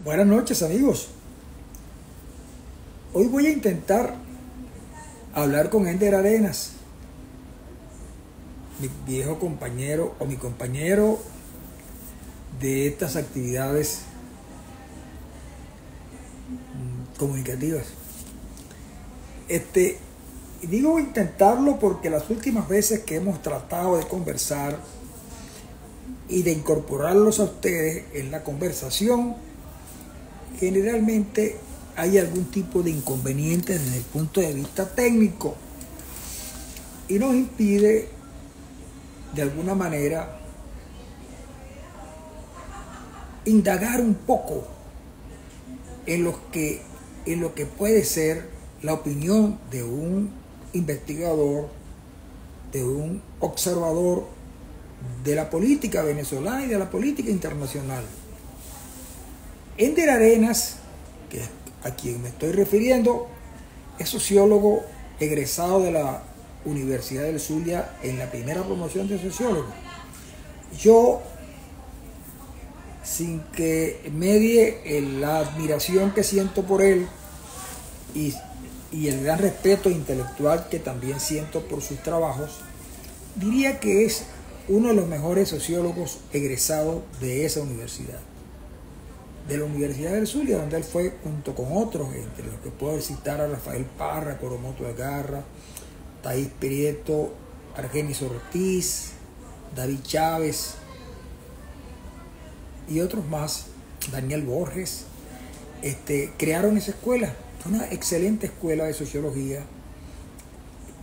Buenas noches, amigos. Hoy voy a intentar hablar con Ender Arenas, mi viejo compañero o mi compañero de estas actividades comunicativas. Digo intentarlo porque las últimas veces que hemos tratado de conversar y de incorporarlos a ustedes en la conversación, generalmente hay algún tipo de inconveniente desde el punto de vista técnico y nos impide de alguna manera indagar un poco en lo que puede ser la opinión de un investigador, de un observador de la política venezolana y de la política internacional. Ender Arenas, que es a quien me estoy refiriendo, es sociólogo egresado de la Universidad del Zulia en la primera promoción de sociólogo. Yo, sin que medie la admiración que siento por él y el gran respeto intelectual que también siento por sus trabajos, diría que es uno de los mejores sociólogos egresados de esa universidad, de la Universidad del Zulia, donde él fue junto con otros, entre los que puedo citar a Rafael Parra, Coromoto de Garra, Thais Prieto, Argenis Ortiz, David Chávez y otros más, Daniel Borges. Crearon esa escuela, una excelente escuela de sociología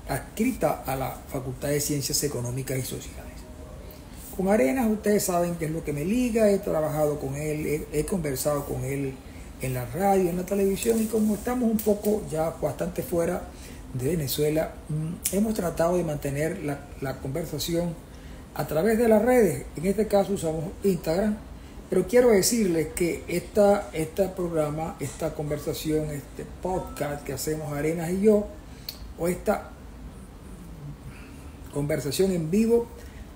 adscrita a la Facultad de Ciencias Económicas y Sociales. Con Arenas, ustedes saben que es lo que me liga, he trabajado con él, he conversado con él en la radio, en la televisión, y como estamos un poco ya bastante fuera de Venezuela, hemos tratado de mantener la conversación a través de las redes. En este caso usamos Instagram, pero quiero decirles que este programa, esta conversación, este podcast que hacemos Arenas y yo, o esta conversación en vivo,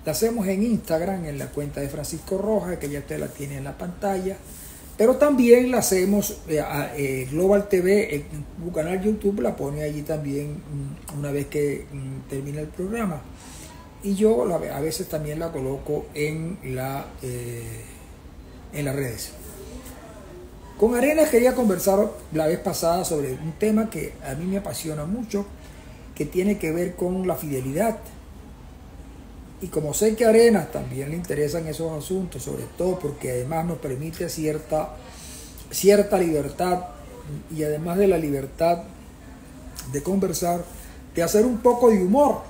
la hacemos en Instagram, en la cuenta de Francisco Rojas, que ya usted la tiene en la pantalla, pero también la hacemos Global TV, en su canal YouTube, la pone allí también una vez que termina el programa. Y yo a veces también la coloco en las redes. Con Arenas quería conversar la vez pasada sobre un tema que a mí me apasiona mucho, que tiene que ver con la fidelidad. Y como sé que a Arenas también le interesan esos asuntos, sobre todo porque además nos permite cierta libertad, y además de la libertad de conversar, de hacer un poco de humor,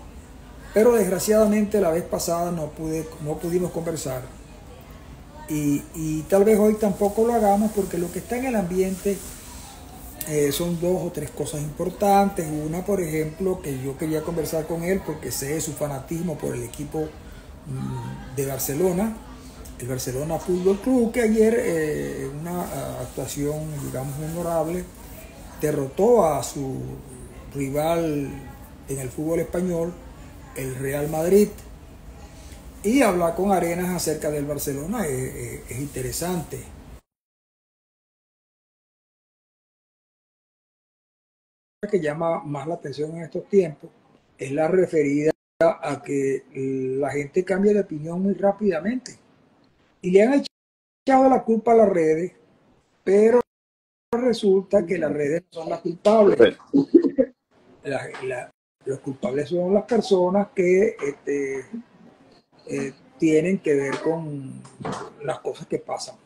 pero desgraciadamente la vez pasada no pudimos conversar, y tal vez hoy tampoco lo hagamos, porque lo que está en el ambiente son dos o tres cosas importantes. Una, por ejemplo, que yo quería conversar con él porque sé de su fanatismo por el equipo de Barcelona, el Barcelona Fútbol Club, que ayer una actuación, digamos, memorable, derrotó a su rival en el fútbol español, el Real Madrid. Y hablar con Arenas acerca del Barcelona es interesante. Que llama más la atención en estos tiempos es la referida a que la gente cambia de opinión muy rápidamente y le han echado la culpa a las redes, pero resulta que las redes no son las culpables. Los culpables son las personas que tienen que ver con las cosas que pasan.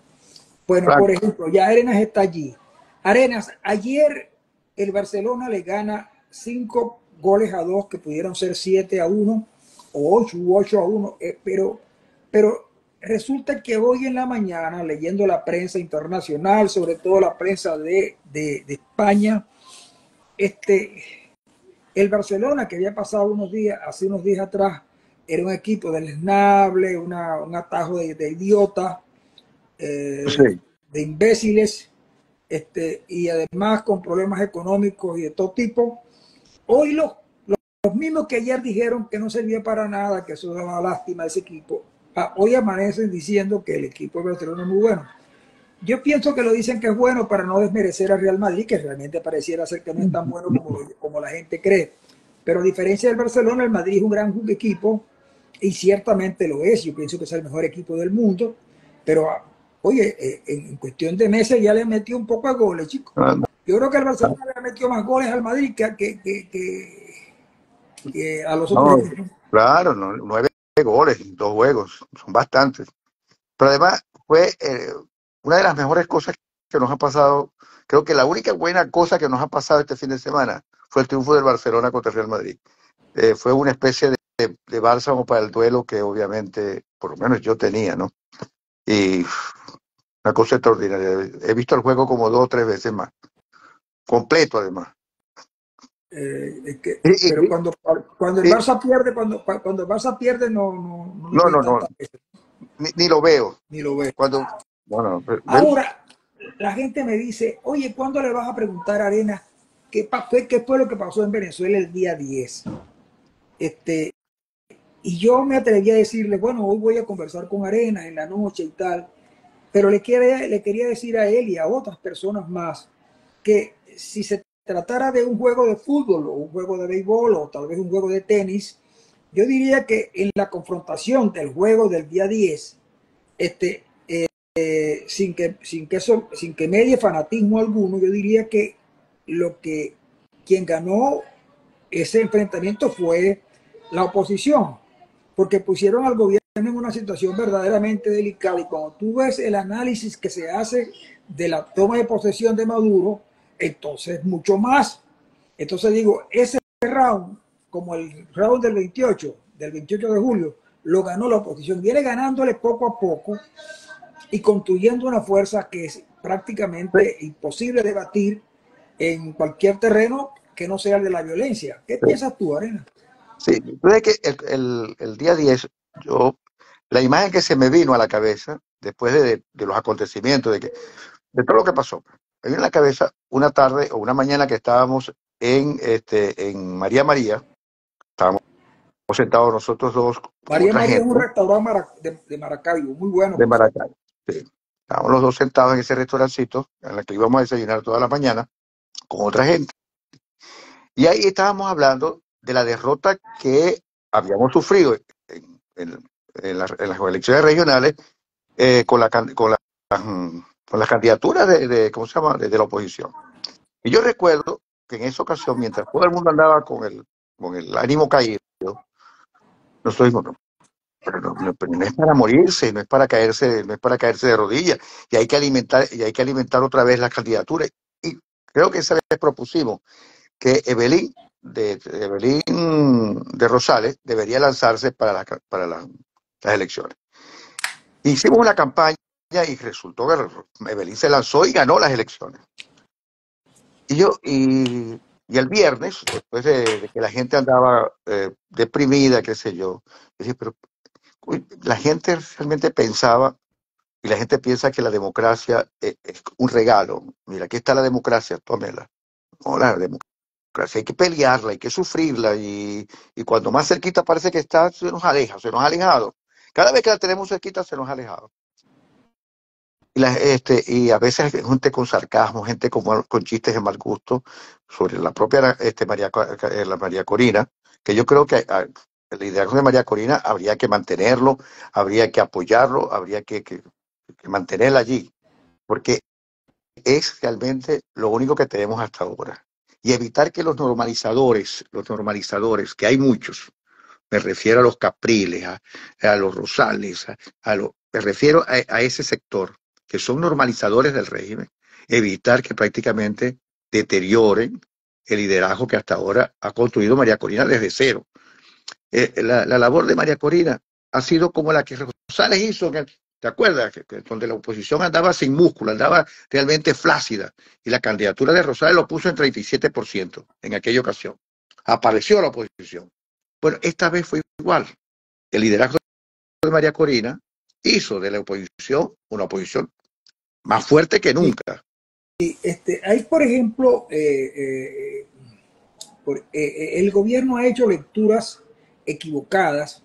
Bueno, por ejemplo, ya Arenas está allí. Arenas, ayer el Barcelona le gana 5-2, que pudieron ser 7-1 o 8-1, pero resulta que hoy en la mañana, leyendo la prensa internacional, sobre todo la prensa de España, el Barcelona, que había pasado hace unos días atrás, era un equipo deleznable, un atajo de idiotas, sí, de imbéciles, y además con problemas económicos y de todo tipo. Hoy los mismos que ayer dijeron que no servía para nada, que eso daba lástima a ese equipo, hoy amanecen diciendo que el equipo de Barcelona es muy bueno. yo pienso que lo dicen que es bueno para no desmerecer al Real Madrid, que realmente pareciera ser que no es tan bueno como la gente cree. Pero a diferencia del Barcelona, el Madrid es un gran equipo y ciertamente lo es. Yo pienso que es el mejor equipo del mundo. Pero, oye, en cuestión de meses ya le metió un poco de goles, chicos. Ah, Yo creo que el Barcelona le metió más goles al Madrid que a los otros no, equipos. claro, no, 9 goles en 2 juegos, son bastantes. Pero además fue una de las mejores cosas que nos ha pasado. Creo que la única buena cosa que nos ha pasado este fin de semana fue el triunfo del Barcelona contra el Real Madrid. Fue una especie de bálsamo para el duelo que obviamente, por lo menos yo tenía, ¿no? Y una cosa extraordinaria. He visto el juego como 2 o 3 veces más, completo además. Pero Y, cuando el y- Barça pierde, cuando el Barça pierde no lo no, ves no, no, tantas veces, ni lo veo. ni lo ves. Cuando, bueno, Ahora, la gente me dice, oye, ¿cuándo le vas a preguntar a Arena qué fue lo que pasó en Venezuela el día 10? Este, y yo me atreví a decirle, bueno, hoy voy a conversar con Arena en la noche y tal, pero le quería decir a él y a otras personas más que si se tratara de un juego de fútbol o un juego de béisbol o tal vez un juego de tenis, yo diría que en la confrontación del juego del día 10, sin que medie fanatismo alguno, yo diría que lo que quien ganó ese enfrentamiento fue la oposición, porque pusieron al gobierno en una situación verdaderamente delicada. Y cuando tú ves el análisis que se hace de la toma de posesión de Maduro, entonces mucho más. Entonces digo, ese round, como el round del 28 de julio, lo ganó la oposición. Viene ganándole poco a poco y construyendo una fuerza que es prácticamente imposible de batir en cualquier terreno que no sea el de la violencia. ¿Qué piensas tú, Arena? sí, desde que el día 10 la imagen que se me vino a la cabeza, después de los acontecimientos, de todo lo que pasó, me vino a la cabeza una tarde o una mañana que estábamos en María María, estábamos sentados nosotros dos con María otra María es un gente restaurante de Maracaibo, muy bueno, de por cierto. Maracay. Sí. Estábamos los dos sentados en ese restaurancito en el que íbamos a desayunar toda la mañana con otra gente. Y ahí estábamos hablando de la derrota que habíamos sufrido en las elecciones regionales con las candidaturas ¿cómo se llama?, de la oposición. Y yo recuerdo que en esa ocasión, mientras todo el mundo andaba con el ánimo caído, nosotros dijimos, no, pero no es para morirse, no es para caerse de rodillas, y hay que alimentar otra vez las candidaturas. Y creo que esa vez propusimos que Evelyn de Rosales debería lanzarse para las elecciones. Hicimos una campaña y resultó que Evelyn se lanzó y ganó las elecciones. Y el viernes, después de que la gente andaba deprimida, qué sé yo dije, pero la gente realmente pensaba, y la gente piensa que la democracia es un regalo. Mira, aquí está la democracia, tómela. No, la democracia hay que pelearla, hay que sufrirla, y cuando más cerquita parece que está, se nos ha alejado. Cada vez que la tenemos cerquita, se nos ha alejado. Y a veces gente con sarcasmo, gente con chistes de mal gusto sobre la propia la María Corina, que yo creo que el liderazgo de María Corina habría que mantenerlo, habría que apoyarlo, habría que mantenerla allí, porque es realmente lo único que tenemos hasta ahora. Y evitar que los normalizadores, que hay muchos, me refiero a los Capriles, a los Rosales, me refiero a ese sector, que son normalizadores del régimen, evitar que prácticamente deterioren el liderazgo que hasta ahora ha construido María Corina desde cero. La labor de María Corina ha sido como la que Rosales hizo, ¿te acuerdas? Donde la oposición andaba sin músculo, andaba realmente flácida, y la candidatura de Rosales lo puso en 37% en aquella ocasión. Apareció la oposición. Bueno, esta vez fue igual. El liderazgo de María Corina hizo de la oposición una oposición más fuerte que Sí, nunca. hay, por ejemplo, el gobierno ha hecho lecturas equivocadas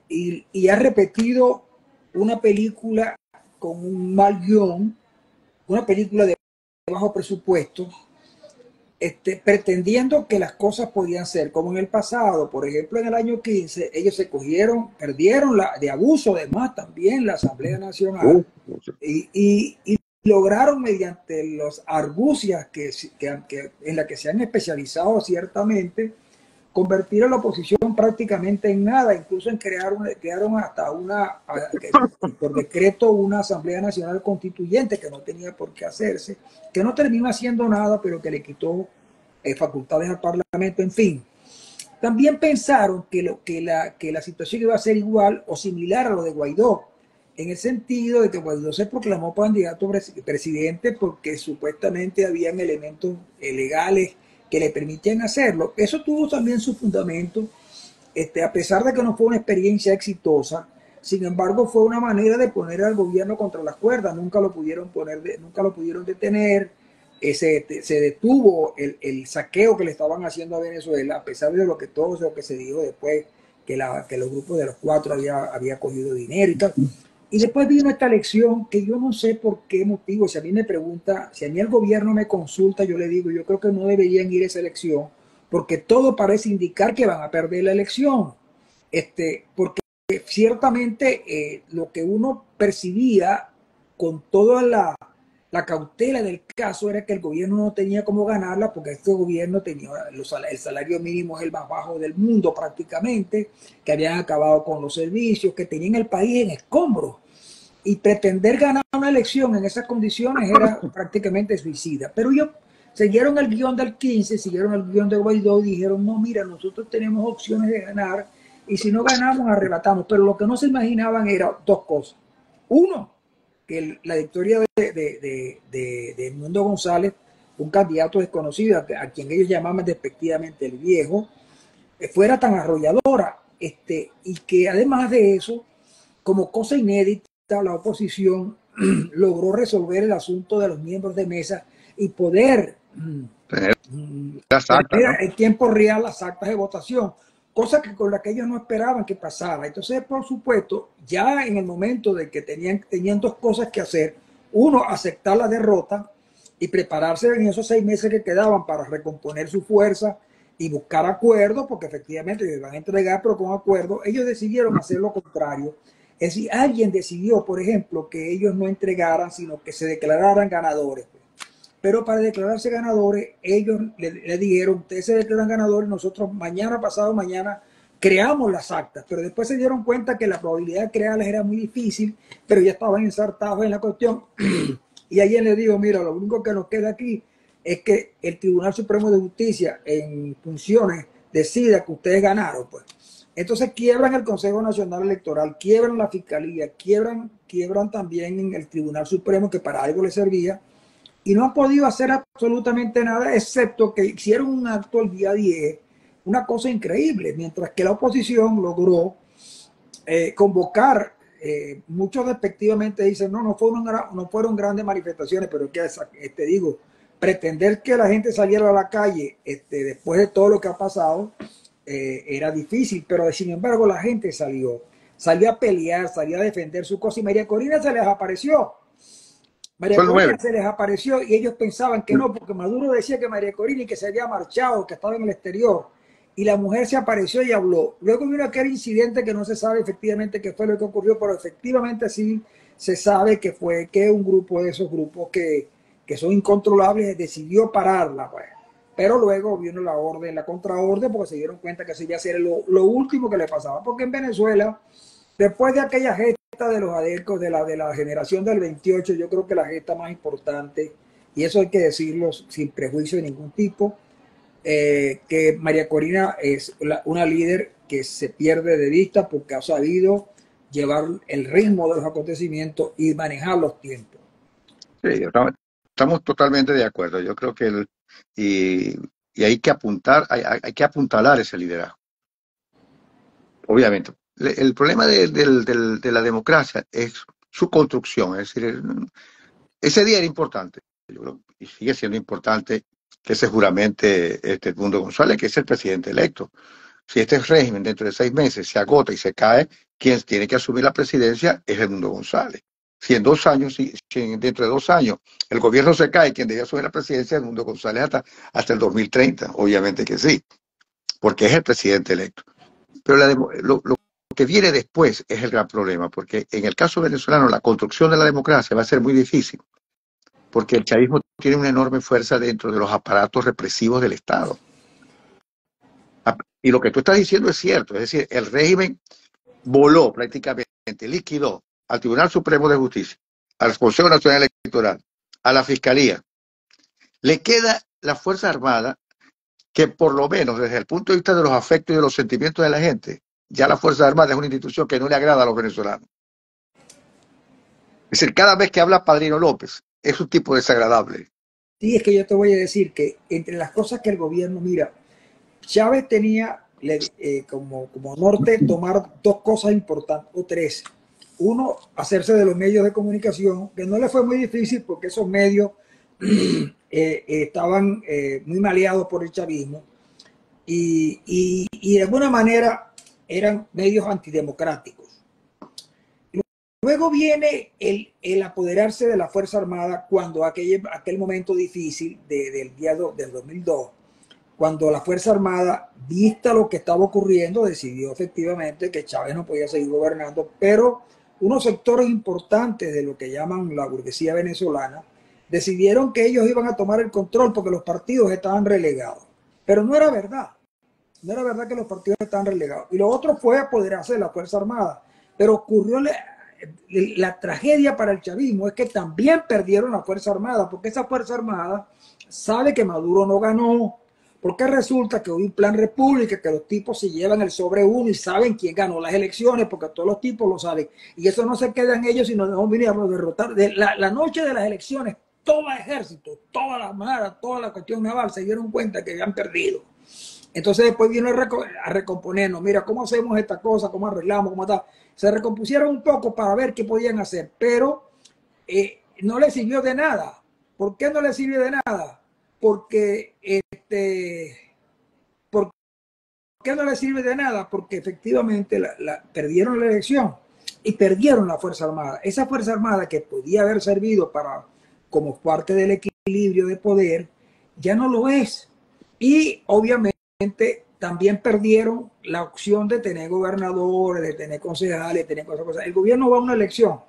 y ha repetido una película con un mal guión, una película de bajo presupuesto, pretendiendo que las cosas podían ser como en el pasado. Por ejemplo, en el año 15, ellos se cogieron, perdieron de abuso, además, también la Asamblea Nacional, y lograron, mediante los argucias en la que se han especializado ciertamente, convertir a la oposición prácticamente en nada, incluso en crearon hasta por decreto una Asamblea Nacional Constituyente que no tenía por qué hacerse, que no terminó haciendo nada, pero que le quitó facultades al Parlamento, en fin. También pensaron que la situación iba a ser igual o similar a lo de Guaidó, en el sentido de que Guaidó se proclamó candidato presidente porque supuestamente habían elementos legales que le permitían hacerlo. Eso tuvo también su fundamento, a pesar de que no fue una experiencia exitosa. Sin embargo, fue una manera de poner al gobierno contra las cuerdas. Nunca lo pudieron detener. Se detuvo el saqueo que le estaban haciendo a Venezuela, a pesar de todo lo que se dijo después, que los grupos de los cuatro había cogido dinero y tal. Y después vino esta elección que yo no sé por qué motivo. Si a mí me pregunta, si a mí el gobierno me consulta, yo le digo, yo creo que no deberían ir a esa elección, porque todo parece indicar que van a perder la elección. Porque ciertamente lo que uno percibía con toda la cautela del caso era que el gobierno no tenía cómo ganarla, porque este gobierno tenía el salario mínimo es el más bajo del mundo prácticamente, que habían acabado con los servicios, que tenían el país en escombros, y pretender ganar una elección en esas condiciones era prácticamente suicida. Pero ellos siguieron el guión del 15, siguieron el guión de Guaidó y dijeron, no, mira, nosotros tenemos opciones de ganar, y si no ganamos, arrebatamos. Pero lo que no se imaginaban era dos cosas. Uno, que la victoria de Edmundo González, un candidato desconocido, a quien ellos llamaban despectivamente el viejo, fuera tan arrolladora, y que además de eso, como cosa inédita, la oposición logró resolver el asunto de los miembros de mesa y poder tener las actas, ¿no? en tiempo real las actas de votación, cosa con la que ellos no esperaban que pasara. Entonces, por supuesto, ya en el momento de que tenían dos cosas que hacer: uno, aceptar la derrota y prepararse en esos 6 meses que quedaban para recomponer su fuerza y buscar acuerdos, porque efectivamente les van a entregar, pero con acuerdo. Ellos decidieron hacer lo contrario. Es decir, alguien decidió, por ejemplo, que ellos no entregaran, sino que se declararan ganadores. Pero para declararse ganadores, ellos le dijeron, ustedes se declaran ganadores, nosotros mañana, pasado mañana, creamos las actas. Pero después se dieron cuenta que la probabilidad de crearlas era muy difícil, pero ya estaban ensartados en la cuestión. Y alguien le dijo, mira, lo único que nos queda aquí es que el Tribunal Supremo de Justicia en funciones decida que ustedes ganaron, pues. Entonces quiebran el Consejo Nacional Electoral, quiebran la Fiscalía, quiebran también el Tribunal Supremo, que para algo les servía, y no han podido hacer absolutamente nada, excepto que hicieron un acto el día 10, una cosa increíble, mientras que la oposición logró convocar, muchos despectivamente dicen, no fueron grandes manifestaciones, pero que te digo, pretender que la gente saliera a la calle después de todo lo que ha pasado, era difícil, pero sin embargo la gente salió a pelear, salió a defender su cosa, y María Corina se les apareció. María Corina se les apareció y ellos pensaban que no, porque Maduro decía que María Corina y que se había marchado, que estaba en el exterior, y la mujer se apareció y habló. Luego vino aquel incidente que no se sabe efectivamente qué fue lo que ocurrió, pero efectivamente sí se sabe que fue que un grupo de esos grupos que son incontrolables decidió pararla, pues. Pero luego vino la contraorden, porque se dieron cuenta que eso iba a ser lo último que le pasaba. Porque en Venezuela, después de aquella gesta de los adecos de la generación del 28, yo creo que la gesta más importante, y eso hay que decirlo sin prejuicio de ningún tipo, que María Corina es una líder que se pierde de vista porque ha sabido llevar el ritmo de los acontecimientos y manejar los tiempos. Sí, estamos totalmente de acuerdo. Yo creo que y hay que hay que apuntalar ese liderazgo. Obviamente. El problema de la democracia es su construcción. Es decir, ese día era importante. Yo creo, y sigue siendo importante que se juramente Edmundo González, que es el presidente electo. Si este régimen dentro de 6 meses se agota y se cae, quien tiene que asumir la presidencia es Edmundo González. Si en 2 años, si dentro de 2 años el gobierno se cae, quien debía asumir la presidencia es Edmundo González hasta el 2030, obviamente que sí, porque es el presidente electo. Pero lo que viene después es el gran problema, porque en el caso venezolano la construcción de la democracia va a ser muy difícil, porque el chavismo tiene una enorme fuerza dentro de los aparatos represivos del Estado. Y lo que tú estás diciendo es cierto, es decir, el régimen voló prácticamente, liquidó al Tribunal Supremo de Justicia, al Consejo Nacional Electoral, a la Fiscalía. Le queda la Fuerza Armada, que por lo menos desde el punto de vista de los afectos y de los sentimientos de la gente, ya la Fuerza Armada es una institución que no le agrada a los venezolanos. Es decir, cada vez que habla Padrino López, es un tipo desagradable. Sí, es que yo te voy a decir que entre las cosas que el gobierno, mira, Chávez tenía como norte tomar dos cosas importantes, o tres. Uno, hacerse de los medios de comunicación, que no le fue muy difícil porque esos medios estaban muy maleados por el chavismo y de alguna manera eran medios antidemocráticos. Luego viene el apoderarse de la Fuerza Armada cuando aquel momento difícil del 2002, cuando la Fuerza Armada, vista lo que estaba ocurriendo, decidió efectivamente que Chávez no podía seguir gobernando, pero unos sectores importantes de lo que llaman la burguesía venezolana decidieron que ellos iban a tomar el control porque los partidos estaban relegados. Pero no era verdad. No era verdad que los partidos estaban relegados. Y lo otro fue apoderarse de la Fuerza Armada. Pero ocurrió la tragedia para el chavismo, es que también perdieron la Fuerza Armada, porque esa Fuerza Armada sabe que Maduro no ganó, porque resulta que hubo un plan república, que los tipos se llevan el sobre uno y saben quién ganó las elecciones, porque todos los tipos lo saben. Y eso no se queda en ellos, sino no venir a derrotar. La noche de las elecciones, todo el ejército, toda la armada, toda la cuestión naval se dieron cuenta que habían perdido. Entonces después vino a recomponernos. Mira, ¿cómo hacemos esta cosa? ¿Cómo arreglamos? ¿Cómo está? Se recompusieron un poco para ver qué podían hacer, pero no les sirvió de nada. ¿Por qué no les sirvió de nada? Porque ¿por qué no les sirve de nada? Porque efectivamente perdieron la elección y perdieron la Fuerza Armada. Esa Fuerza Armada que podía haber servido como parte del equilibrio de poder, ya no lo es. Y obviamente también perdieron la opción de tener gobernadores, de tener concejales, de tener cosas. El gobierno va a una elección,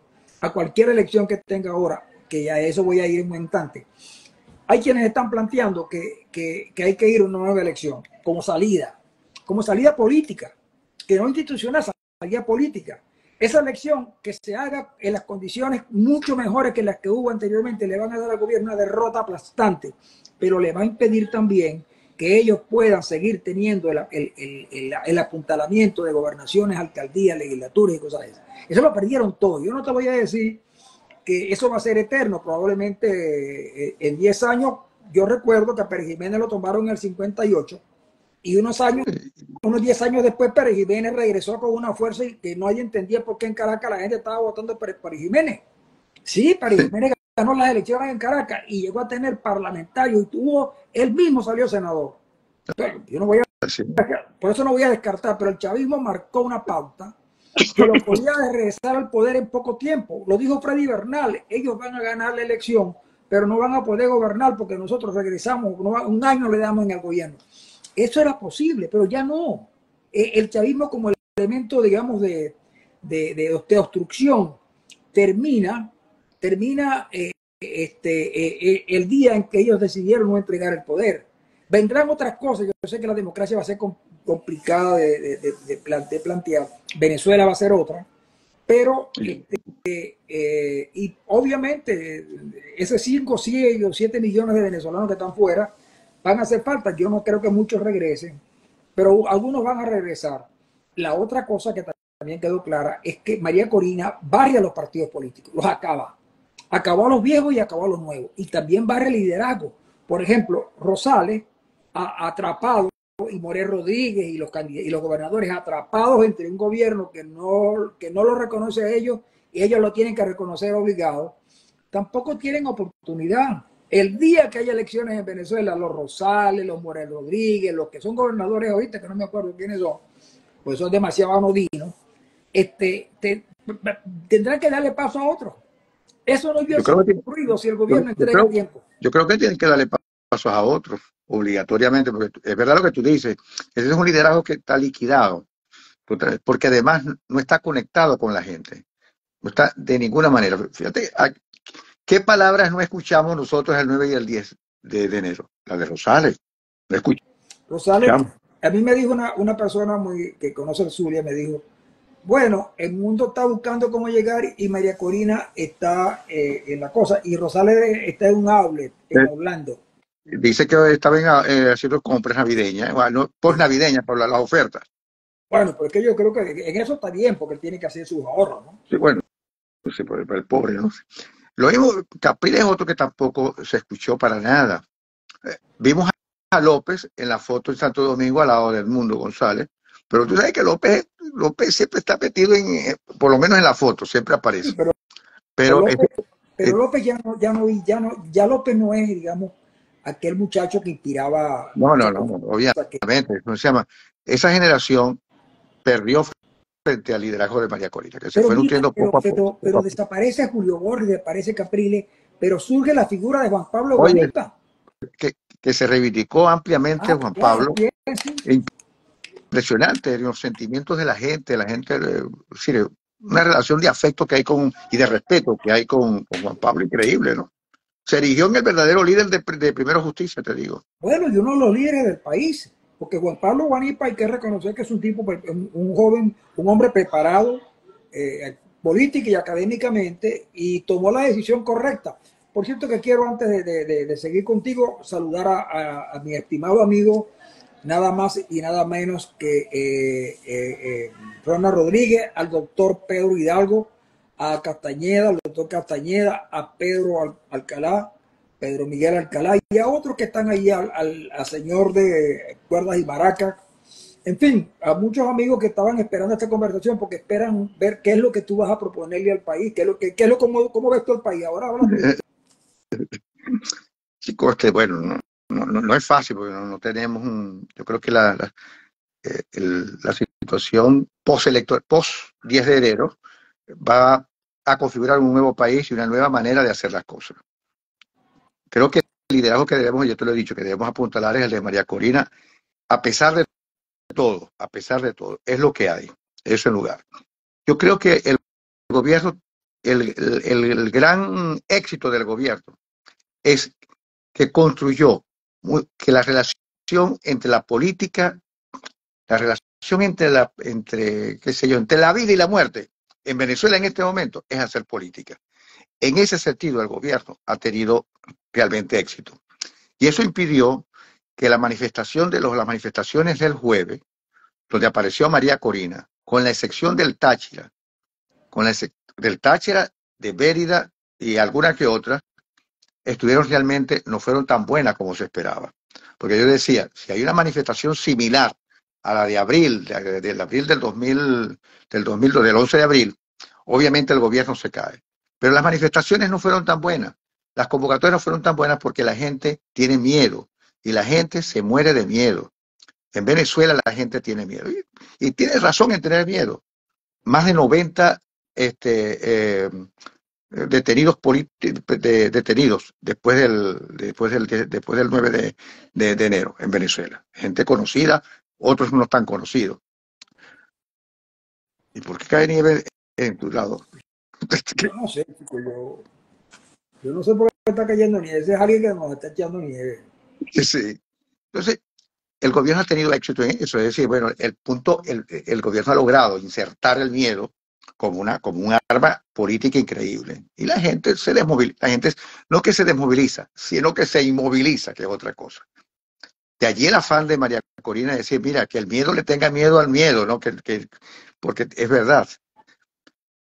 a cualquier elección que tenga ahora, que ya eso voy a ir en un instante. Hay quienes están planteando que hay que ir a una nueva elección como salida política, que no institucional, salida política. Esa elección que se haga en las condiciones mucho mejores que las que hubo anteriormente le van a dar al gobierno una derrota aplastante, pero le va a impedir también que ellos puedan seguir teniendo el apuntalamiento de gobernaciones, alcaldías, legislaturas y cosas de esas. Eso lo perdieron todo. Yo no te voy a decir que eso va a ser eterno, probablemente en 10 años. Yo recuerdo que a Pérez Jiménez lo tomaron en el 58 y unos 10 años después Pérez Jiménez regresó con una fuerza y que nadie entendía por qué en Caracas la gente estaba votando por Pérez Jiménez. Sí, Pérez Jiménez ganó las elecciones en Caracas y llegó a tener parlamentarios y él mismo salió senador. Pero yo no voy por eso no voy a descartar, pero el chavismo marcó una pauta que lo podía regresar al poder en poco tiempo. Lo dijo Freddy Bernal, ellos van a ganar la elección, pero no van a poder gobernar porque nosotros regresamos, un año le damos en el gobierno. Eso era posible, pero ya no. El chavismo como elemento, digamos, de obstrucción termina el día en que ellos decidieron no entregar el poder. Vendrán otras cosas. Yo sé que la democracia va a ser complicada de plantear. Venezuela va a ser otra. Pero, y obviamente, esos 5, 6 o 7 millones de venezolanos que están fuera van a hacer falta. Yo no creo que muchos regresen, pero algunos van a regresar. La otra cosa que también quedó clara es que María Corina barre a los partidos políticos, los acaba. Acabó a los viejos y acabó a los nuevos. Y también barre el liderazgo. Por ejemplo, Rosales atrapado y Morel Rodríguez y los gobernadores atrapados entre un gobierno que no lo reconoce a ellos y ellos lo tienen que reconocer obligado, tampoco tienen oportunidad. El día que haya elecciones en Venezuela, los Rosales, los Morel Rodríguez, los que son gobernadores ahorita, que no me acuerdo quiénes son, pues son demasiado anodinos, tendrán que darle paso a otros. Eso no Yo hubiese creo que, ocurrido si el yo, gobierno yo entrega a creo, tiempo. yo creo que tienen que darle pasos a otros, obligatoriamente, porque es verdad lo que tú dices, ese es un liderazgo que está liquidado, porque además no está conectado con la gente, no está de ninguna manera. Fíjate, ¿qué palabras no escuchamos nosotros el 9 y el 10 de enero? La de Rosales, no Rosales, escuchamos. a mí me dijo una persona que conoce el Zulia, me dijo, bueno, el mundo está buscando cómo llegar y María Corina está en la cosa y Rosales está en un outlet en Eh, Orlando. Dice que estaban haciendo compras navideñas, bueno, no post navideñas por las ofertas. Bueno, pero es que yo creo que en eso está bien porque él tiene que hacer sus ahorros, ¿no? Sí, bueno, sí, por el pobre, ¿no? Lo mismo, Capriles es otro que tampoco se escuchó para nada. Vimos a López en la foto en Santo Domingo al lado del Mundo González, pero tú sabes que López siempre está metido por lo menos en la foto, siempre Sí, aparece. pero Pero López, eh, López ya López no es, digamos, aquel muchacho que inspiraba no, no, mucha no, confianza. obviamente, no se llama. Esa generación perdió frente al liderazgo de María Corina, que se Pero fue mira, nutriendo poco a poco, poco pero a poco. desaparece Julio Borges, desaparece Capriles, pero surge la figura de Juan Pablo Oye, Guanipa. que se reivindicó ampliamente Ah, Juan claro, Pablo, bien, sí. impresionante los sentimientos de la gente, sí, una relación de afecto que hay y de respeto que hay con Juan Pablo, increíble, ¿no? Se erigió en el verdadero líder de Primero Justicia, te digo. Bueno, y uno de los líderes del país, porque Juan Pablo Guanipa hay que reconocer que es un tipo, un joven, un hombre preparado política y académicamente y tomó la decisión correcta. Por cierto que quiero antes de seguir contigo saludar a mi estimado amigo, nada más y nada menos que Ronald Rodríguez, al doctor Pedro Hidalgo, a Castañeda, al doctor Castañeda, a Pedro Alcalá, Pedro Miguel Alcalá y a otros que están ahí, al señor de Cuerdas y Maracas, en fin, a muchos amigos que estaban esperando esta conversación porque esperan ver qué es lo que tú vas a proponerle al país, cómo ves tú el país. Ahora hablas tú. Chicos, bueno, no es fácil porque no tenemos yo creo que la situación post 10 de enero va a configurar un nuevo país y una nueva manera de hacer las cosas. Creo que el liderazgo que debemos, yo te lo he dicho, que debemos apuntalar es el de María Corina, a pesar de a pesar de todo, es lo que hay, eso en lugar. Yo creo que el gobierno, el gran éxito del gobierno es que construyó que la relación entre la política, la relación qué sé yo, entre la vida y la muerte en Venezuela en este momento es hacer política. En ese sentido, el gobierno ha tenido realmente éxito. Y eso impidió que las manifestaciones del jueves, donde apareció María Corina, con la excepción del Táchira, del Táchira, de Mérida y alguna que otra, no fueron tan buenas como se esperaba. Porque yo decía, si hay una manifestación similar a la de abril, del abril del 11 de abril, obviamente el gobierno se cae. Pero las manifestaciones no fueron tan buenas. Las convocatorias no fueron tan buenas porque la gente tiene miedo y la gente se muere de miedo. En Venezuela la gente tiene miedo y tiene razón en tener miedo. Más de 90 detenidos detenidos después del 9 de enero en Venezuela. Gente conocida, otros no tan conocidos. ¿Y por qué cae nieve en tu lado? Yo no sé, chico, yo no sé por qué está cayendo nieve. Ese es alguien que nos está echando nieve. Sí. Entonces, el gobierno ha tenido éxito en eso. Es decir, bueno, el gobierno ha logrado insertar el miedo como un arma política increíble. Y la gente se desmoviliza. La gente no que se desmoviliza, sino que se inmoviliza, que es otra cosa. De allí el afán de María Corina de decir, mira, que el miedo le tenga miedo al miedo, ¿no? Porque es verdad.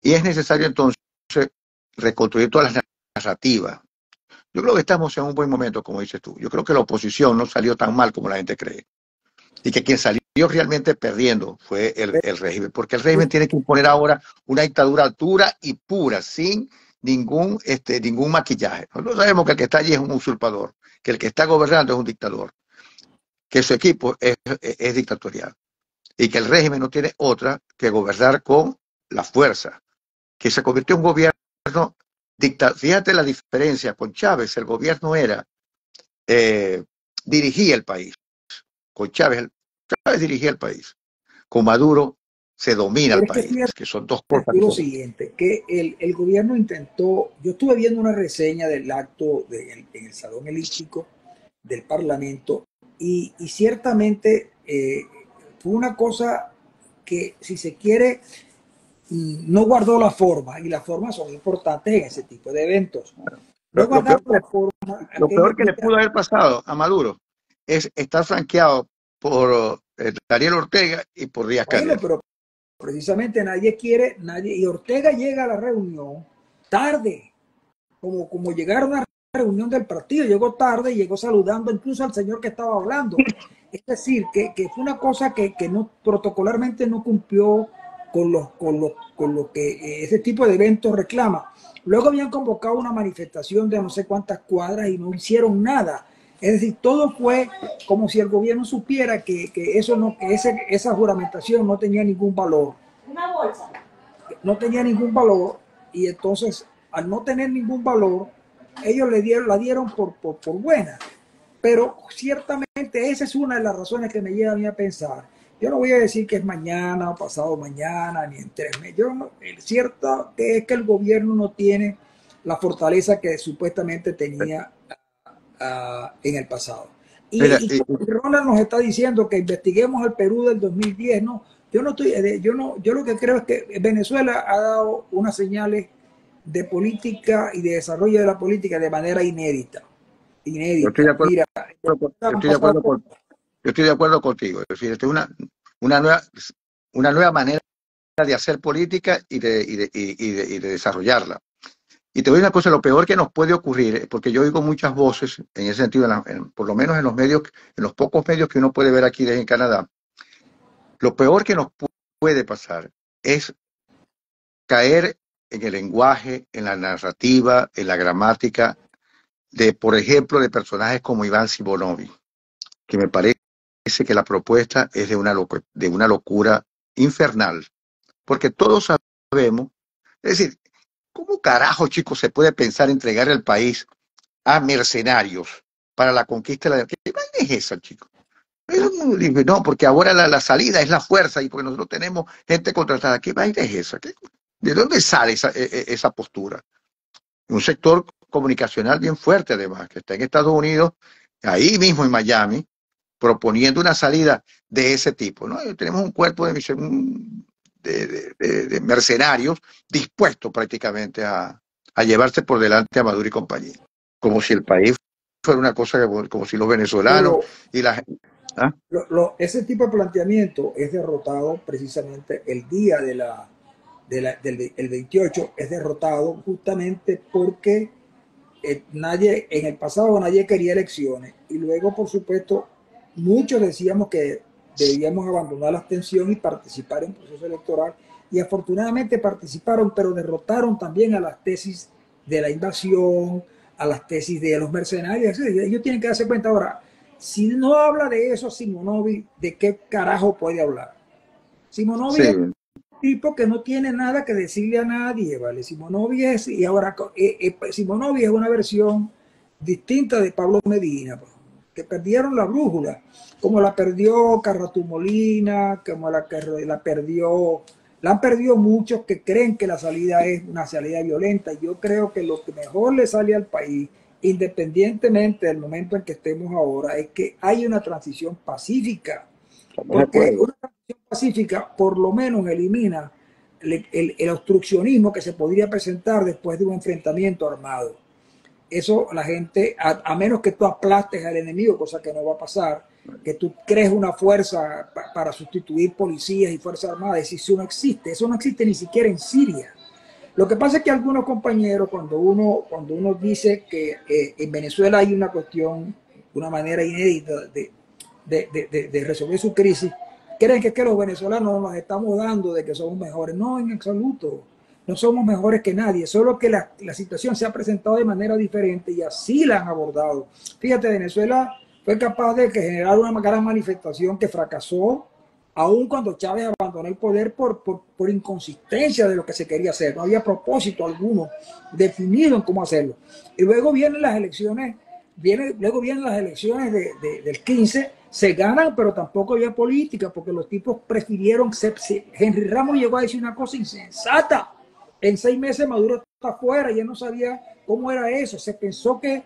Y es necesario entonces reconstruir todas las narrativas. Yo creo que estamos en un buen momento, como dices tú. Yo creo que la oposición no salió tan mal como la gente cree. Y que quien salió realmente perdiendo fue el régimen. Porque el régimen tiene que imponer ahora una dictadura altura y pura, sin ningún maquillaje. Nosotros sabemos que el que está allí es un usurpador, que el que está gobernando es un dictador, que su equipo es dictatorial y que el régimen no tiene otra que gobernar con la fuerza, que se convirtió en un gobierno fíjate la diferencia, con Chávez el gobierno eh, dirigía el país, con Chávez dirigía el país, con Maduro se domina el Pero es que país, fíjate que son dos cosas tú lo diferentes. siguiente, que el gobierno intentó, yo estuve viendo una reseña del acto en el Salón Elíptico del Parlamento y ciertamente fue una cosa que, si se quiere, no guardó la forma, y las formas son importantes en ese tipo de eventos. No Lo guardar peor, la forma lo aquellos peor que le días. pudo haber pasado a Maduro es estar flanqueado por Daniel Ortega y por Díaz Bueno, Canel. pero precisamente nadie quiere, nadie, y Ortega llega a la reunión tarde, como llegaron a la reunión del partido, llegó tarde y llegó saludando incluso al señor que estaba hablando. Es decir, que fue una cosa que no, protocolarmente no cumplió con lo que ese tipo de eventos reclama. Luego habían convocado una manifestación de no sé cuántas cuadras y no hicieron nada. Es decir, todo fue como si el gobierno supiera que eso no, que esa juramentación no tenía ningún valor. Una bolsa. No tenía ningún valor, y entonces, al no tener ningún valor, ellos la dieron por buena. Pero ciertamente esa es una de las razones que me lleva a mí a pensar. Yo no voy a decir que es mañana o pasado mañana, ni en 3 meses. El cierto es que el gobierno no tiene la fortaleza que supuestamente tenía en el pasado. Mira, Y Ronald nos está diciendo que investiguemos al Perú del 2010. No, yo no estoy, yo lo que creo es que Venezuela ha dado unas señales de política y de desarrollo de la política de manera inédita. yo estoy de acuerdo, Mira, yo han estoy de pasado acuerdo yo estoy de acuerdo contigo. Es decir, esta es una nueva, una nueva manera de hacer política y de desarrollarla. Y te voy a decir una cosa, lo peor que nos puede ocurrir, porque yo oigo muchas voces en ese sentido, por lo menos en los medios, en los pocos medios que uno puede ver aquí en Canadá, lo peor que nos puede pasar es caer en el lenguaje, en la narrativa, en la gramática de, por ejemplo, de personajes como Iván Simonovi, que me parece que la propuesta es de una locura infernal, porque todos sabemos, es decir, ¿cómo carajo, chicos, se puede pensar entregar el país a mercenarios para la conquista de la... ¿Qué vaina es esa, chicos? No, porque ahora la salida es la fuerza y porque nosotros tenemos gente contratada. ¿Qué vaina es esa? ¿De dónde sale esa postura? Un sector comunicacional bien fuerte, además, que está en Estados Unidos, ahí mismo en Miami, proponiendo una salida de ese tipo, ¿no? Tenemos un cuerpo de mercenarios dispuestos prácticamente a llevarse por delante a Maduro y compañía, como si el país fuera una cosa, como si los venezolanos pero y la... ¿Ah? ese tipo de planteamiento es derrotado precisamente el día el 28, es derrotado justamente porque nadie, en el pasado nadie quería elecciones, y luego, por supuesto, muchos decíamos que debíamos abandonar la abstención y participar en el proceso electoral, y afortunadamente participaron, pero derrotaron también a las tesis de la invasión, a las tesis de los mercenarios. Ellos tienen que darse cuenta ahora, si no habla de eso Simonovi, ¿de qué carajo puede hablar? Simonovi es Sí, tipo que no tiene nada que decirle a nadie, ¿vale? Simonovi es, y ahora Simonovi es una versión distinta de Pablo Medina, pues, que perdieron la brújula, como la perdió Carratú Molina, como la han perdido muchos que creen que la salida es una salida violenta. Yo creo que lo que mejor le sale al país, independientemente del momento en que estemos ahora, es que hay una transición pacífica, estamos de porque acuerdo. una transición pacífica por lo menos elimina el obstruccionismo que se podría presentar después de un enfrentamiento armado. Eso la gente, a menos que tú aplastes al enemigo, cosa que no va a pasar, que tú crees una fuerza para sustituir policías y fuerzas armadas, y eso no existe ni siquiera en Siria. Lo que pasa es que algunos compañeros, cuando uno dice que en Venezuela hay una cuestión, una manera inédita de resolver su crisis, creen que los venezolanos nos estamos dando de que somos mejores. No, en absoluto. No somos mejores que nadie, solo que la situación se ha presentado de manera diferente y así la han abordado. Fíjate, Venezuela fue capaz de generar una gran manifestación que fracasó aun cuando Chávez abandonó el poder por inconsistencia de lo que se quería hacer. No había propósito alguno definido en cómo hacerlo. Y luego vienen las elecciones, luego vienen las elecciones del 15, se ganan, pero tampoco había política, porque los tipos prefirieron, Henry Ramos llegó a decir una cosa insensata: en 6 meses Maduro está afuera, ya no sabía cómo era eso, se pensó que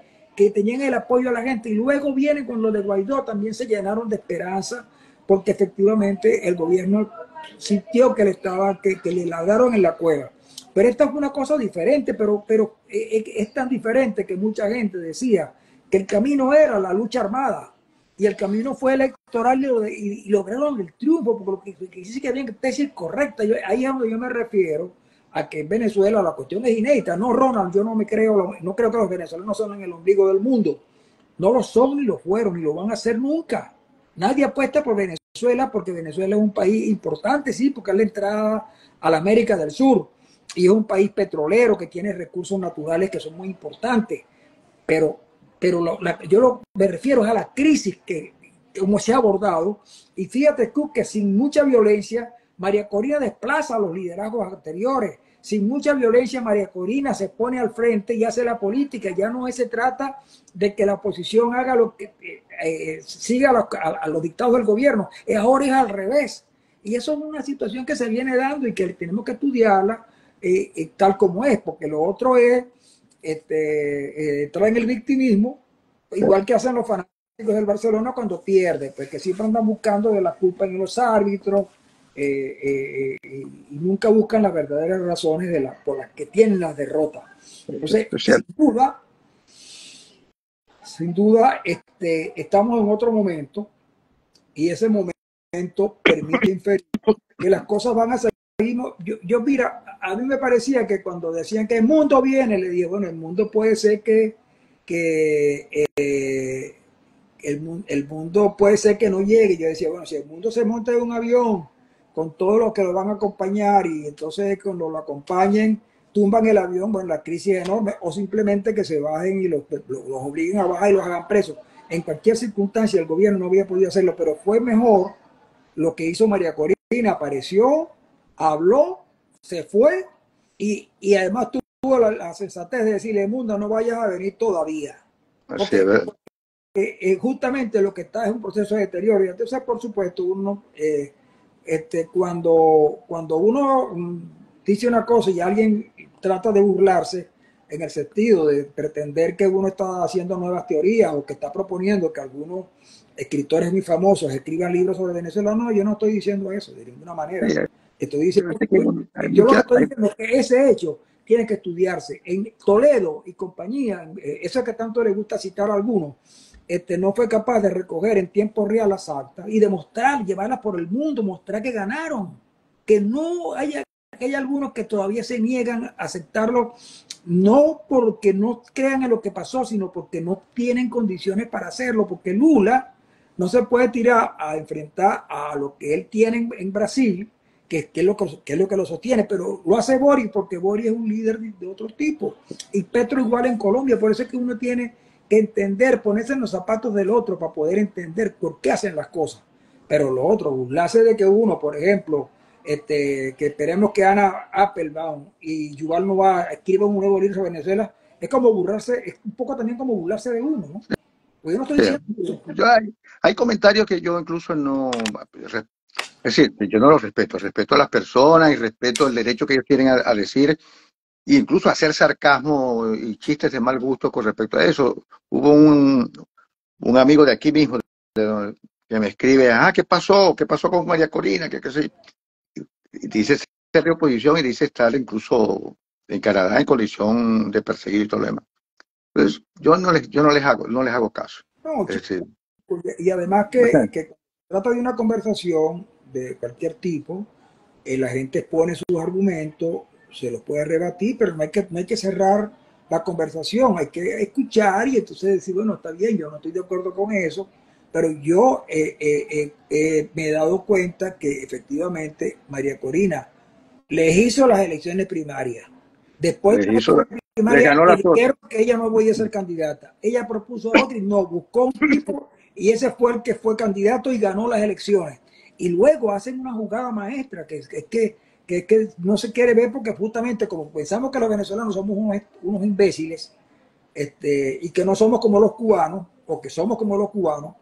tenían el apoyo a la gente, y luego vienen con lo de Guaidó, también se llenaron de esperanza, porque efectivamente el gobierno sintió que le ladraron en la cueva. Pero esta es una cosa diferente, pero es tan diferente que mucha gente decía que el camino era la lucha armada, y el camino fue electoral, y lograron el triunfo, porque lo que dice que había que decir correcta. Ahí es donde yo me refiero a que en Venezuela la cuestión es inédita. No, Ronald, yo no creo que los venezolanos son en el ombligo del mundo. No lo son, ni lo fueron, ni lo van a hacer nunca. Nadie apuesta por Venezuela, porque Venezuela es un país importante, sí, porque es la entrada a la América del Sur, y es un país petrolero que tiene recursos naturales que son muy importantes. Pero me refiero a la crisis que como se ha abordado. Y fíjate tú que sin mucha violencia María Corina desplaza a los liderazgos anteriores. Sin mucha violencia María Corina se pone al frente y hace la política. Ya no se trata de que la oposición haga lo que siga a los dictados del gobierno. Ahora es al revés. Y eso es una situación que se viene dando y que tenemos que estudiarla tal como es, porque lo otro es traen el victimismo, igual que hacen los fanáticos del Barcelona cuando pierde, porque siempre andan buscando de la culpa en los árbitros, y nunca buscan las verdaderas razones por las que tienen las derrotas. Entonces, sin duda, estamos en otro momento, y ese momento permite inferir que las cosas van a salir. Mira, a mí me parecía que cuando decían que el mundo viene, le dije, bueno, el mundo puede ser que el mundo puede ser que no llegue. Yo decía, bueno, si el mundo se monta en un avión con todos los que lo van a acompañar, y entonces cuando lo acompañen tumban el avión, bueno, la crisis es enorme. O simplemente que se bajen y los obliguen a bajar y los hagan presos. En cualquier circunstancia el gobierno no había podido hacerlo, pero fue mejor lo que hizo María Corina. Apareció, habló, se fue, y además tuvo la sensatez de decirle: mundo, no vayas a venir todavía. Porque justamente lo que está es un proceso de deterioro. Y entonces, por supuesto, uno cuando uno dice una cosa y alguien trata de burlarse, en el sentido de pretender que uno está haciendo nuevas teorías, o que está proponiendo que algunos escritores muy famosos escriban libros sobre Venezuela, no, yo no estoy diciendo eso de ninguna manera. Estoy diciendo yo lo que estoy diciendo es que ese hecho tiene que estudiarse. En Toledo y compañía, eso que tanto le gusta citar a algunos, no fue capaz de recoger en tiempo real las actas y demostrar, llevarlas por el mundo, mostrar que ganaron, que no haya, que hay algunos que todavía se niegan a aceptarlo, no porque no crean en lo que pasó, sino porque no tienen condiciones para hacerlo, porque Lula no se puede tirar a enfrentar a lo que él tiene en Brasil, que es lo que lo sostiene, pero lo hace Boric, porque Boric es un líder de otro tipo, y Petro igual en Colombia. Por eso es que uno tiene que entender, ponerse en los zapatos del otro para poder entender por qué hacen las cosas. Pero lo otro, burlarse de que uno, por ejemplo, que esperemos que Ana Applebaum y Yuval Novoa escriban un nuevo libro sobre Venezuela, es como burlarse, es un poco también como burlarse de uno, ¿no? Pues yo no estoy diciendo eso. Hay comentarios que yo incluso no... Es decir, yo no los respeto. Respeto a las personas y respeto el derecho que ellos tienen a decir, e incluso a hacer sarcasmo y chistes de mal gusto con respecto a eso. Hubo un amigo de aquí mismo que me escribe: ¿qué pasó? ¿Qué pasó con María Corina? ¿Qué sé? Y dice ser de oposición, y dice estar incluso en Canadá en condición de perseguir y todo lo demás. Entonces, yo no les hago caso. No, y además que trata de una conversación de cualquier tipo, la gente expone sus argumentos, se los puede rebatir, pero no hay que cerrar la conversación, hay que escuchar y entonces decir, bueno, está bien, yo no estoy de acuerdo con eso, pero yo me he dado cuenta que efectivamente María Corina les hizo las elecciones primarias. Después de las primarias, dijeron que ella no podía ser candidata. Ella propuso a otro y no, buscó un tipo, y ese fue el que fue candidato y ganó las elecciones. y luego hacen una jugada maestra que no se quiere ver porque justamente como pensamos que los venezolanos somos unos imbéciles, y que no somos como los cubanos, o que somos como los cubanos,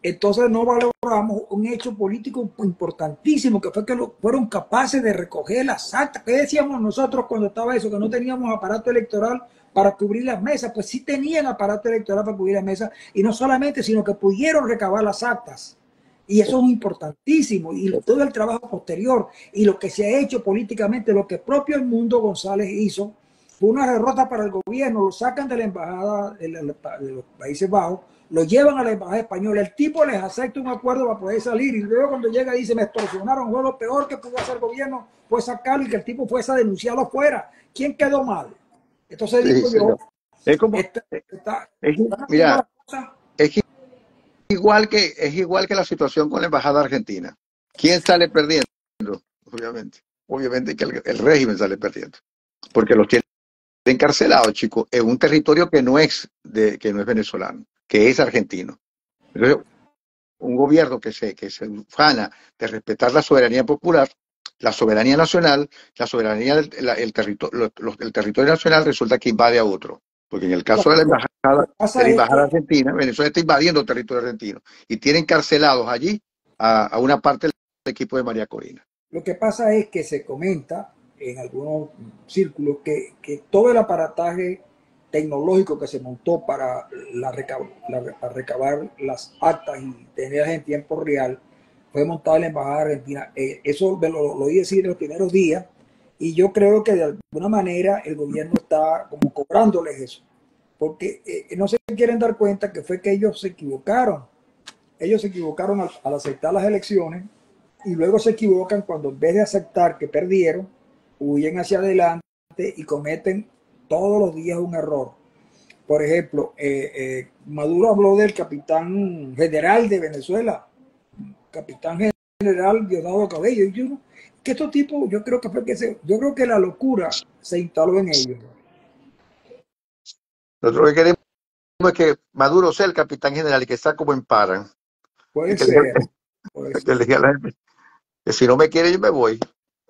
entonces no valoramos un hecho político importantísimo, que fue que fueron capaces de recoger las actas. ¿Qué decíamos nosotros cuando estaba eso? Que no teníamos aparato electoral para cubrir las mesas. Pues sí tenían aparato electoral para cubrir las mesas, y no solamente, sino que pudieron recabar las actas. Y eso es importantísimo. Y todo el trabajo posterior y lo que se ha hecho políticamente, lo que propio el Mundo González hizo, fue una derrota para el gobierno. Lo sacan de la embajada de los Países Bajos, lo llevan a la embajada española, el tipo les acepta un acuerdo para poder salir, y luego cuando llega dice, me extorsionaron. Fue lo peor que pudo hacer el gobierno, fue sacarlo y que el tipo fuese a denunciarlo fuera. ¿Quién quedó mal? Entonces Sí, digo yo, señor. Es como, están haciendo mira, las cosas. es es igual que la situación con la embajada argentina. ¿Quién sale perdiendo? Obviamente. Obviamente que el régimen sale perdiendo. Porque los tienen encarcelados, chicos, en un territorio que no es venezolano, que es argentino. Entonces, un gobierno que se ufana de respetar la soberanía popular, la soberanía nacional, la soberanía el territorio nacional, resulta que invade a otro. Porque en el caso Lo que de pasa la es embajada que argentina, Venezuela está invadiendo territorio argentino y tiene encarcelados allí a una parte del equipo de María Corina. Lo que pasa es que se comenta en algunos círculos que todo el aparataje tecnológico que se montó para para recabar las actas y tenerlas en tiempo real fue montado en la Embajada Argentina. Eso lo oí decir en los primeros días, y yo creo que de alguna manera el gobierno está como cobrándoles eso, porque no se quieren dar cuenta que fue que ellos se equivocaron. Ellos se equivocaron al aceptar las elecciones, y luego se equivocan cuando en vez de aceptar que perdieron, huyen hacia adelante y cometen todos los días un error. Por ejemplo, Maduro habló del capitán general de Venezuela, capitán general Diosdado Cabello, y yo, que estos tipos, yo creo que yo creo que la locura se instaló en ellos. Nosotros lo que queremos es que Maduro sea el capitán general y que está como en Paran. Y Puede que le, ser, puede que ser. le diga a la gente que si no me quiere yo me voy.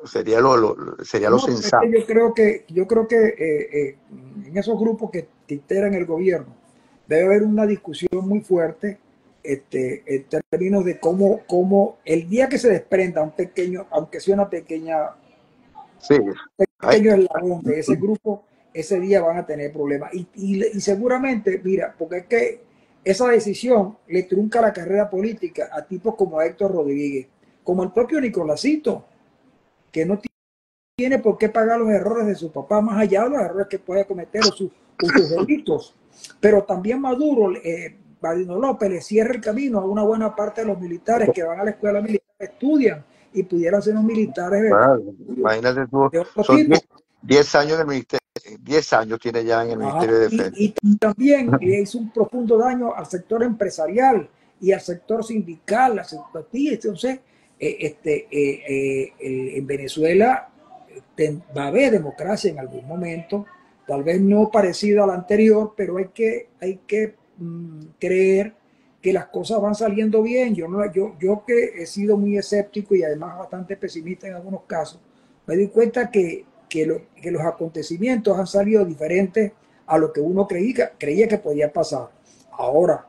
Sería lo No, pero es que sensato. yo creo que en esos grupos que integran el gobierno debe haber una discusión muy fuerte, en términos de cómo el día que se desprenda un pequeño, aunque sea una Sí. Ay, pequeño eslabón de ese grupo, ese día van a tener problemas. Y seguramente, mira, porque es que esa decisión le trunca la carrera política a tipos como Héctor Rodríguez, como el propio Nicolásito, que no tiene por qué pagar los errores de su papá, más allá de los errores que puede cometer o sus delitos. Pero también Maduro, Badino López, le cierra el camino a una buena parte de los militares que van a la escuela militar, estudian y pudieran ser unos militares claro, imagínate tú, de otro son tipo. 10 años en el ministerio, 10 años tiene ya en el Ajá. Ministerio de Defensa. Y también le hizo un profundo daño al sector empresarial y al sector sindical, a sector, entonces, en Venezuela va a haber democracia en algún momento, tal vez no parecida a la anterior, pero hay que creer que las cosas van saliendo bien. Yo que he sido muy escéptico y además bastante pesimista en algunos casos, me doy cuenta que los acontecimientos han salido diferentes a lo que uno creía que podía pasar. Ahora,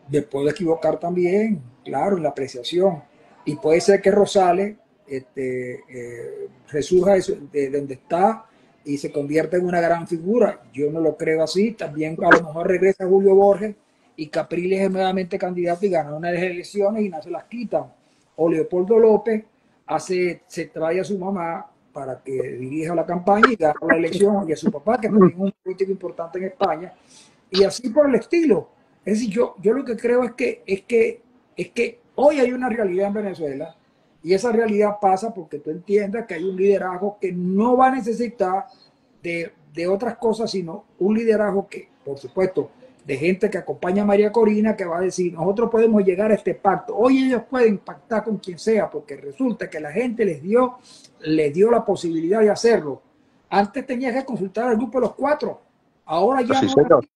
me puedo equivocar también, claro, en la apreciación. Y puede ser que Rosales resurja de donde está y se convierta en una gran figura. Yo no lo creo así. También a lo mejor regresa Julio Borges y Capriles es nuevamente candidato y gana unas elecciones y no se las quitan. O Leopoldo López se trae a su mamá para que dirija la campaña y gana la elección, y a su papá, que también es un político importante en España, y así por el estilo. Es decir, yo lo que creo es que hoy hay una realidad en Venezuela, y esa realidad pasa porque tú entiendas que hay un liderazgo que no va a necesitar de otras cosas, sino un liderazgo que, por supuesto, de gente que acompaña a María Corina, que va a decir, nosotros podemos llegar a este pacto. Hoy ellos pueden pactar con quien sea, porque resulta que la gente les dio la posibilidad de hacerlo. Antes tenías que consultar al grupo de los cuatro, ahora ya Sí, no es señor. así.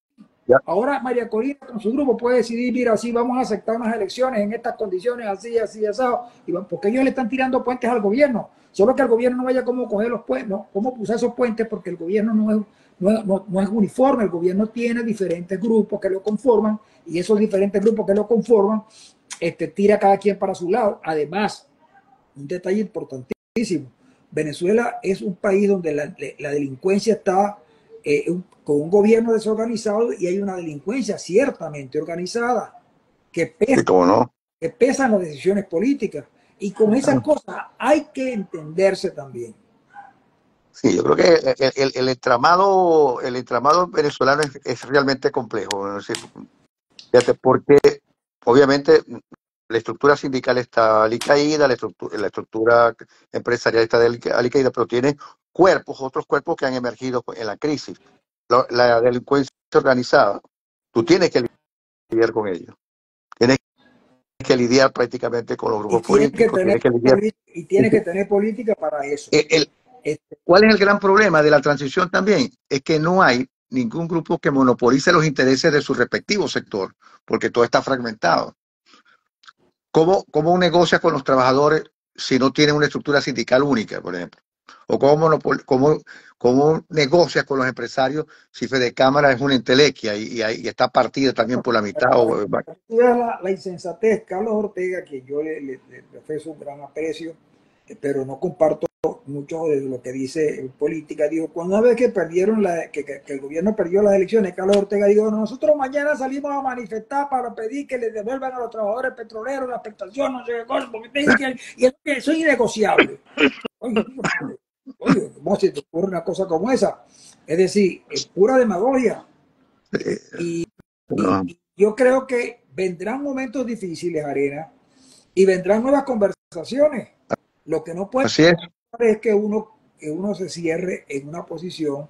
Ya. Ahora María Corina con su grupo puede decidir, mira, así vamos a aceptar unas elecciones en estas condiciones, así, así, asado, porque ellos le están tirando puentes al gobierno. Solo que el gobierno no vaya cómo coger los puentes, ¿no? Cómo usar esos puentes, porque el gobierno no es uniforme, el gobierno tiene diferentes grupos que lo conforman, y esos diferentes grupos que lo conforman, tira cada quien para su lado. Además, un detalle importantísimo, Venezuela es un país donde la delincuencia está con un gobierno desorganizado, y hay una delincuencia ciertamente organizada que Sí, pesa, cómo no. que pesan las decisiones políticas. Y con esas Claro. cosas hay que entenderse también. Sí, yo creo que el entramado venezolano es realmente complejo. ¿No? Sí, fíjate, porque obviamente la estructura sindical está alicaída, la estructura empresarial está alicaída, pero tiene otros cuerpos que han emergido en la crisis. La delincuencia organizada, tú tienes que lidiar con ellos. Tienes que lidiar prácticamente con los Y grupos tiene que políticos, tener tienes que lidiar. y tiene que tener política para eso. El, Este, ¿Cuál es el gran problema de la transición también? Es que no hay ningún grupo que monopolice los intereses de su respectivo sector, porque todo está fragmentado. ¿Cómo negocia con los trabajadores si no tienen una estructura sindical única, por ejemplo? ¿O cómo negocia con los empresarios si Fede Cámara es una entelequia y está partida también por la mitad? tú ves la insensatez, Carlos Ortega, que yo le profeso un gran aprecio, pero no comparto mucho de lo que dice en política. Digo, cuando una vez que perdieron que el gobierno perdió las elecciones, Carlos Ortega dijo, nosotros mañana salimos a manifestar para pedir que le devuelvan a los trabajadores petroleros la prestación, no sé qué cosa, porque y eso es innegociable. Oye, oye, ¿cómo se te ocurre una cosa como esa? Es decir, es pura demagogia. Y, No, y yo creo que vendrán momentos difíciles, Arena, y vendrán nuevas conversaciones. Lo que no puede así es. pasar es que uno se cierre en una posición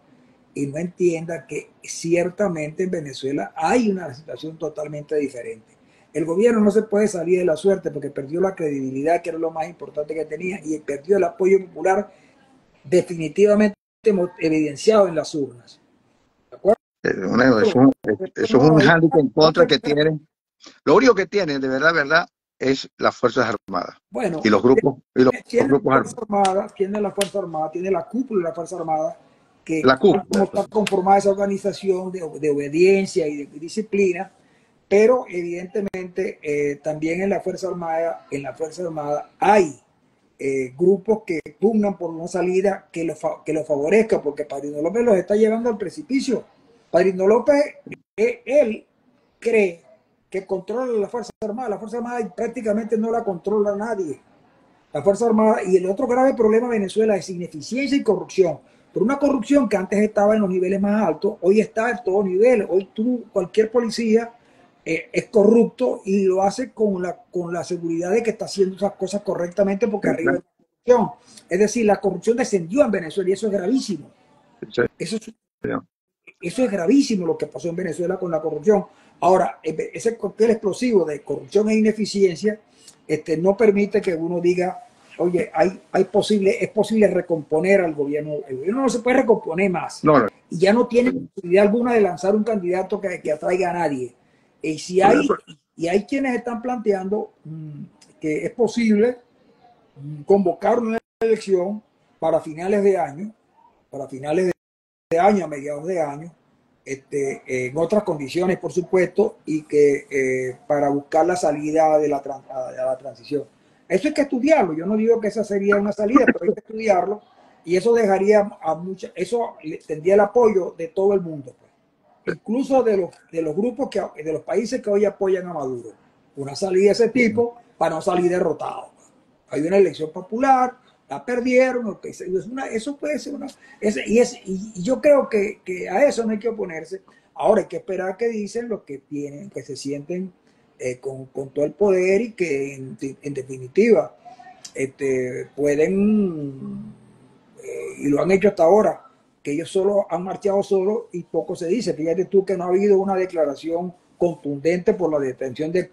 y no entienda que ciertamente en Venezuela hay una situación totalmente diferente. El gobierno no se puede salir de la suerte porque perdió la credibilidad, que era lo más importante que tenía, y perdió el apoyo popular definitivamente evidenciado en las urnas. ¿De acuerdo? Eso es un hándicap en contra que tienen. Lo único que tienen, de verdad, es las Fuerzas Armadas Bueno, y los tiene la grupos Fuerza armados. Armada, tiene la Fuerza Armada, tiene la cúpula de la Fuerza Armada, que La como cúpula. está conformada esa organización de obediencia y de disciplina, pero evidentemente también en la Fuerza Armada hay grupos que pugnan por una salida que lo favorezca, porque Padrino López los está llevando al precipicio. Padrino López, él cree que controla la Fuerza Armada prácticamente no la controla nadie. La Fuerza Armada, y el otro grave problema de Venezuela es ineficiencia y corrupción. Por una corrupción que antes estaba en los niveles más altos, hoy está en todos niveles. Hoy cualquier policía es corrupto y lo hace con la seguridad de que está haciendo esas cosas correctamente porque arriba hay corrupción. Es decir, la corrupción descendió en Venezuela y eso es gravísimo. Eso es, eso es gravísimo lo que pasó en Venezuela con la corrupción. Ahora, ese cóctel explosivo de corrupción e ineficiencia no permite que uno diga, oye, es posible recomponer al gobierno. El gobierno no se puede recomponer más. No, no, Y ya no tiene posibilidad alguna de lanzar un candidato que atraiga a nadie. Y hay quienes están planteando que es posible convocar una elección para finales de año, a mediados de año, en otras condiciones, por supuesto, y que para buscar la salida de la transición. Eso hay que estudiarlo. Yo no digo que esa sería una salida, pero hay que estudiarlo y eso dejaría eso tendría el apoyo de todo el mundo, pues. Incluso de los grupos de los países que hoy apoyan a Maduro. Una salida de ese tipo para no salir derrotado. Hay una elección popular, la perdieron, eso puede ser y yo creo que a eso no hay que oponerse. Ahora hay que esperar que dicen los que tienen, que se sienten con todo el poder y que en definitiva pueden, y lo han hecho hasta ahora, que ellos solo han marchado solos y poco se dice. Fíjate tú que no ha habido una declaración contundente por la detención de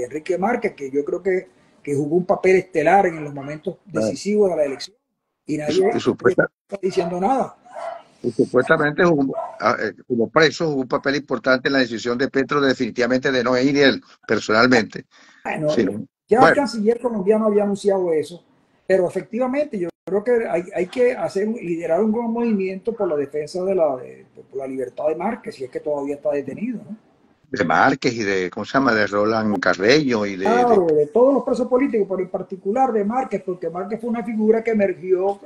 Enrique Márquez, que yo creo que jugó un papel estelar en los momentos decisivos de la elección y nadie está diciendo nada. Y supuestamente como preso jugó un papel importante en la decisión de Petro definitivamente de no ir él personalmente. Bueno, Sino, ya el bueno, canciller colombiano había anunciado eso, pero efectivamente yo creo que hay que liderar un gran movimiento por la defensa por la libertad de Márquez, si es que todavía está detenido, ¿no? de Márquez y de, ¿cómo se llama? De Roland Carreño y Claro, de todos los presos políticos, pero en particular de Márquez, porque Márquez fue una figura que emergió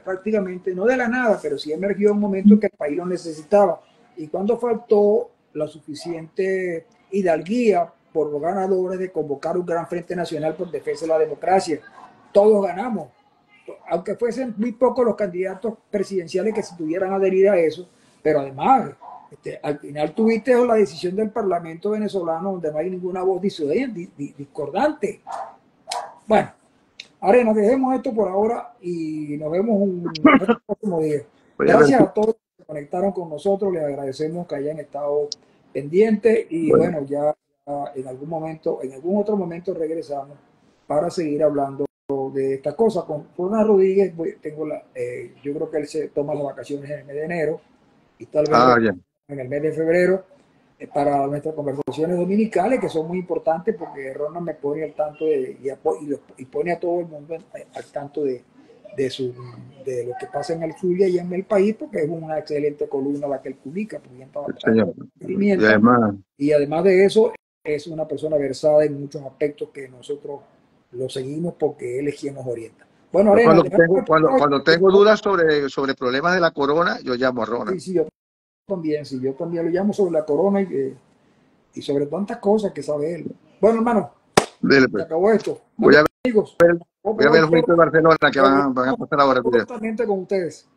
prácticamente, no de la nada, pero sí emergió en un momento en que el país lo necesitaba. Y cuando faltó la suficiente hidalguía por los ganadores de convocar un gran frente nacional por defensa de la democracia, todos ganamos. Aunque fuesen muy pocos los candidatos presidenciales que se tuvieran adherir a eso, pero además al final tuviste la decisión del Parlamento venezolano donde no hay ninguna voz discordante. Bueno, Arena, dejemos esto por ahora y nos vemos un próximo día. Gracias a todos que se conectaron con nosotros, les agradecemos que hayan estado pendientes y bueno, ya en algún otro momento regresamos para seguir hablando de esta cosa. Con Ronald Rodríguez, yo creo que él se toma las vacaciones en el mes de enero y tal vez en el mes de febrero para nuestras conversaciones dominicales, que son muy importantes porque Ronald me pone al tanto y pone a todo el mundo al tanto de lo que pasa en el Zulia y en el país, porque es una excelente columna la que él publica, y además de eso es una persona versada en muchos aspectos que nosotros lo seguimos porque él es quien nos orienta. Bueno, Arena, cuando tengo dudas sobre problemas de la corona, yo llamo a Ronald. Sí, yo también lo llamo sobre la corona y sobre tantas cosas que sabe él. Bueno, hermano, se acabó esto. Voy a ver el juego de Barcelona que van a pasar ahora. Totalmente con ustedes.